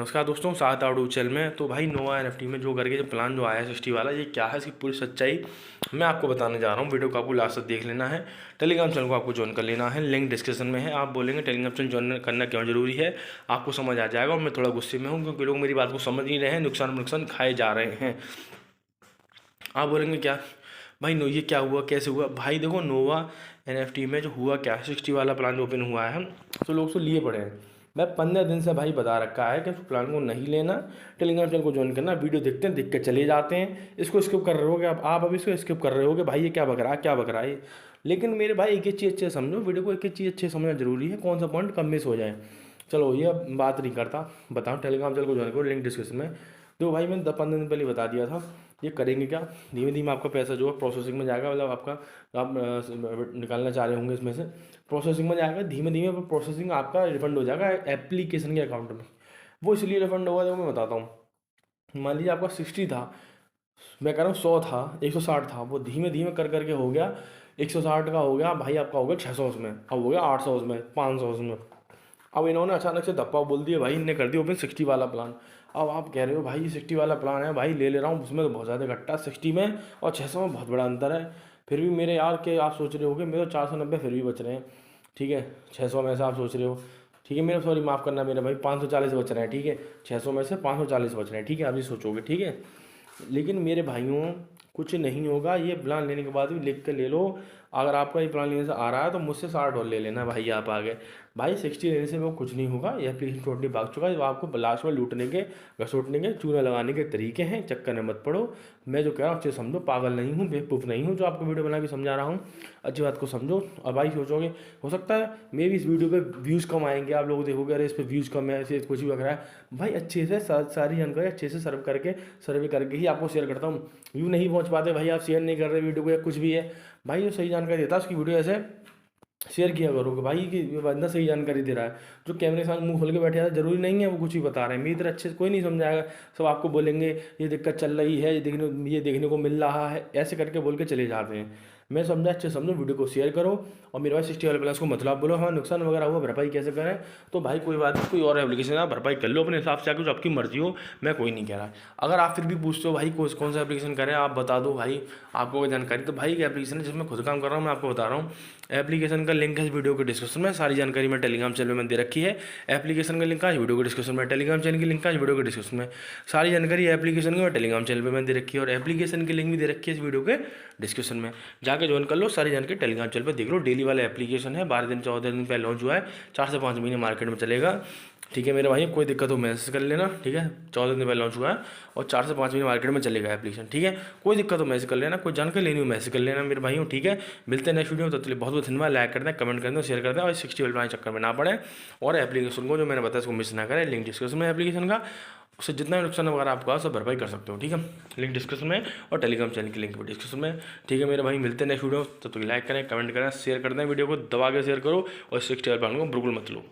नमस्कार दोस्तों, साथ आउट चैनल में। तो भाई नोवा एनएफटी में जो करके जो प्लान जो आया है 60 वाला, ये क्या है, इसकी पूरी सच्चाई मैं आपको बताने जा रहा हूँ। वीडियो को आपको लास्ट तक देख लेना है। टेलीग्राम चैनल को आपको ज्वाइन कर लेना है, लिंक डिस्क्रिप्शन में है। आप बोलेंगे टेलीग्राम चैनल ज्वाइन करना क्यों जरूरी है, आपको समझ आ जाएगा। और मैं थोड़ा गुस्से में हूँ क्योंकि लोग मेरी बात को समझ नहीं रहे हैं, नुकसान खाए जा रहे हैं। आप बोलेंगे क्या भाई, नो ये क्या हुआ, कैसे हुआ? भाई देखो, नोवा एनएफटी में जो हुआ क्या है, 60 वाला प्लान जो ओपन हुआ है तो लोग तो लिए पड़े हैं। मैं 15 दिन से भाई बता रखा है कि प्लान को नहीं लेना, टेलीग्राम चैनल को ज्वाइन करना। वीडियो देखते हैं, देख के चले जाते हैं, इसको स्किप कर रहे होगे आप अभी इसको स्किप कर रहे होगे। भाई ये क्या बक रहा है, क्या बक रहा है। लेकिन मेरे भाई एक एक चीज़ अच्छे समझो, वीडियो को एक एक चीज़ अच्छे समझना जरूरी है, कौन सा पॉइंट कम मिस हो जाए। चलो ये बात नहीं करता, बताओ टेलीग्राम चैनल को ज्वाइन करो, लिंक डिस्क्रिप्शन में। तो भाई मैंने 15 दिन पहले बता दिया था। ये करेंगे क्या, धीमे धीमे आपका पैसा जो है प्रोसेसिंग में जाएगा। मतलब आपका आप निकालना चाह रहे होंगे इसमें से, प्रोसेसिंग में जाएगा। धीमे धीमे प्रोसेसिंग आपका रिफंड हो जाएगा एप्लीकेशन के अकाउंट में। वो इसलिए रिफंड होगा, देखो मैं बताता हूँ। मान लीजिए आपका 60 था, मैं कह रहा हूँ 100 था, 160 था, वो धीमे धीमे कर करके हो गया 160 का हो गया भाई, आपका हो गया 600 उसमें, अब हो गया 800 उसमें, 500 उसमें। अब इन्होंने अचानक से धप्पा बोल दिया भाई, इनने कर दिया ओपन 60 वाला प्लान। अब आप कह रहे हो भाई 60 वाला प्लान है, भाई ले ले रहा हूँ, उसमें तो बहुत ज़्यादा घट्टा, 60 में और 600 में बहुत बड़ा अंतर है। फिर भी मेरे यार के आप सोच रहे हो कि मेरे 490 फिर भी बच रहे हैं, ठीक है। 600 में से आप सोच रहे हो, ठीक है, मेरे सॉरी माफ़ करना मेरे भाई, 540 बच रहे हैं, ठीक है। 600 में से 540 बच रहे हैं, ठीक है, आप ये सोचोगे, ठीक है। लेकिन मेरे भाइयों, कुछ नहीं होगा, ये प्लान लेने के बाद भी लिख के ले लो। अगर आपका ये प्लान लेने से आ रहा है तो मुझसे $60 ले लेना भाई, आप आगे। भाई 60 लेने से वो कुछ नहीं होगा, ये एप्लीकेशन टोटली भाग चुका है। वो आपको लास्ट में लूटने के, घसोटने के, चूना लगाने के तरीके हैं, चक्कर में मत पड़ो। मैं जो कह रहा हूँ अच्छे समझो, पागल नहीं हूँ, बेवकूफ़ नहीं हूँ जो आपको वीडियो बना के समझा रहा हूँ। अच्छी बात को समझो। और भाई सोचोगे हो सकता है मे भी इस वीडियो पे व्यूज़ कम आएंगे, आप लोग देखोगे अरे इस पर व्यूज़ कम है, ऐसे कुछ भी वगैरह है। भाई अच्छे से सारी जानकारी अच्छे से सर्वे करके ही आपको शेयर करता हूँ। व्यू नहीं पहुँच पाते भाई, आप शेयर नहीं कर रहे वीडियो को या कुछ भी है, भाई जो सही जानकारी देता है उसकी वीडियो ऐसे शेयर किया करोगे भाई, कि बंदा सही जानकारी दे रहा है। जो कैमरे के सामने मुंह खोल के बैठे हैं, जरूरी नहीं है वो कुछ भी बता रहे हैं। मेरी तरह अच्छे से कोई नहीं समझाएगा, सब आपको बोलेंगे ये दिक्कत चल रही है, ये देखने को मिल रहा है, ऐसे करके बोल के चले जाते हैं। मैं समझा, अच्छे समझो, वीडियो को शेयर करो। और मेरे भाई 60 वाले प्लास को मतलब बोलो, हाँ नुकसान वगैरह हुआ, भरपाई कैसे करें। तो भाई कोई बात नहीं, कोई और एप्लीकेशन आप भरपाई कर लो अपने हिसाब से, आके जो आपकी मर्जी हो, मैं कोई नहीं कह रहा। अगर आप फिर भी पूछते हो भाई कौन सा एप्लीकेशन करें, आप बता दो भाई आपको कोई जानकारी। तो भाई एक एप्लीकेशन है जिसमें खुद काम कर रहा हूँ, मैं आपको बता रहा हूँ। एप्लीकेशन का लिंक है इस वीडियो के डिस्क्रिप्शन में, सारी जानकारी मैं टेलीग्राम चैनल में दे रखी है। एप्लीकेशन का लिंक है वीडियो के डिस्क्रिप्शन में, टेलीग्राम चैनल की लिंक है वीडियो के डिस्क्रिप्शन में। सारी जानकारी एप्लीकेशन की और टेलीग्राम चैनल पे मैंने दे रखी है, और एप्लीकेशन की लिंक भी दे रखी है इस वीडियो के डिस्क्रिप्शन में। जाके ज्वाइन कर लो, सारी जानकारी टेलीग्राम चैनल पे देख लो। डेली वाला एप्लीकेशन है, 12 दिन 14 दिन पहले लॉन्च हुआ है, 4 से 5 महीने मार्केट में चलेगा, ठीक है मेरे भाई। कोई दिक्कत हो मैसेज कर लेना, ठीक है। 14 दिन पहले लॉन्च हुआ है और 4 से 5 महीने मार्केट में चलेगा एप्लीकेशन, ठीक है। कोई दिक्कत हो मैसेज कर लेना, कोई जानकारी लेनी हो मैसेज कर लेना मेरे भाइयों, ठीक है। मिलते हैं नेक्स्ट वीडियो में, तब तक बहुत बहुत धन्यवाद। लाइक कर दें, कमेंट कर दें, शेयर कर दें, और 60 वाले चक्कर में ना पड़े। और एप्लीकेशन को जो मैंने बताया उसको मिस ना करें। लिंक डिस्क्रिप्शन में एप्लीकेशन का, उससे जितना भी नुकसान वगैरह आपको सब भरपाई कर सकते हो, ठीक है। लिंक डिस्क्रिप्शन में और टेलीग्राम चैनल की लिंक भी डिस्क्रिप्शन में, ठीक है मेरे भाई। मिलते हैं नेक्स्ट वीडियो, तो लाइक करें, कमेंट करें, शेयर कर दें, वीडियो को दबा के शेयर करो, और 60 वाले प्लान को बिल्कुल मत लो।